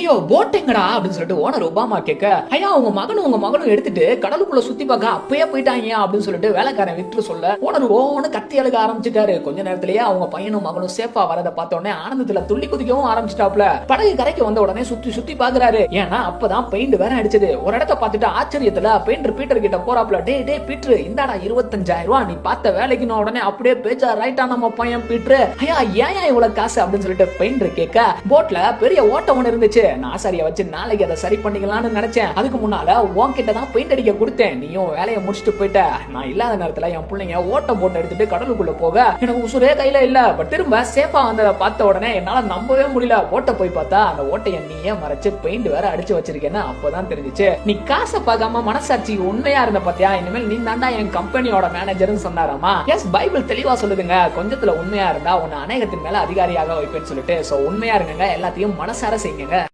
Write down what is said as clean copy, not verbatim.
ஐயோ போட் எங்கடா அப்படின்னு சொல்லிட்டு ஓனர் ஒபாமா கேட்க, ஐயா உங்க மகனும் எடுத்துட்டு கடலுக்குள்ள சுத்தி பார்க்க அப்பயே போயிட்டாங்க அப்படின்னு சொல்லிட்டு வேலைக்காரன் விக்டர் சொல்ல, ஓனர் ஓன்னு கத்தி அழுக ஆரம்பிச்சிட்டாரு. கொஞ்ச நேரத்திலேயே அவங்க பையனும் மகனும் சேஃபா வரத பார்த்த உடனே ஆனந்தத்துல துள்ளி குதிக்கவும் ஆரம்பிச்சிட்டாப்ல. படகு கரைக்கு வந்த உடனே சுத்தி பாக்குறாரு. ஏன்னா அப்பதான் பெயிண்ட் வேற அடிச்சது. ஒரு இடத்த பார்த்துட்டு ஆச்சரியத்துல பெயிண்டர் பீட்டர் கிட்ட போறாப்ல, டே பீட்டர் இந்தாடா 25,000 ரூபாய், நீ பார்த்த வேலைக்கு. உடனே அப்படியே பேச்சா ரைட்டா நம்ம பையன் பீட்டர், ஐயா ஏன் இவ்வளவு காசு அப்படின்னு சொல்லிட்டு பெயிண்டர் கேட்க, போட்ல பெரிய ஓட்டம் ஒண்ணு இருந்துச்சு, நான் ஆசாரிய வச்சு நாளைக்கு அதை சரி பண்ணிக்கலாம்னு நினைச்சேன். அதுக்கு முன்னால உன்கிட்ட தான் பெயிண்ட் அடிக்க கொடுத்தேன், நீயும் வேலையை முடிச்சுட்டு போயிட்ட. நான் இல்லாத நேரத்துல என் பிள்ளைங்க ஓட்டம் போட்டு எடுத்துட்டு கடலுக்குள்ள போக எனக்கு உசுரே கையில இல்ல. பட் திரும்ப சேஃபா வந்ததை பார்த்த உடனே என்னால நம்பவே முடியல. ஓட்ட போய் பார்த்தா அந்த ஓட்டைய நீயே மறைச்சு பெயிண்ட் வேற அடிச்சு வச்சிருக்கேன்னு அப்பதான் தெரிஞ்சுச்சு. நீ காசை பார்க்காம மனசாட்சி உண்மையா இருந்த பாத்தியா, இனிமேல் நீ தாண்டா என் கம்பெனியோட மேனேஜர்னு சொன்னாராமா. எஸ் பைபிள் தெளிவா சொல்லுதுங்க, கொஞ்சத்துல உண்மையா இருந்தா உன்னை அநேகத்தின் மேல அதிகாரியாக வைப்பேன்னு சொல்லிட்டு. சோ உண்மையா இருங்க, எல்லாத்தையும் மனசார செய்யுங்க.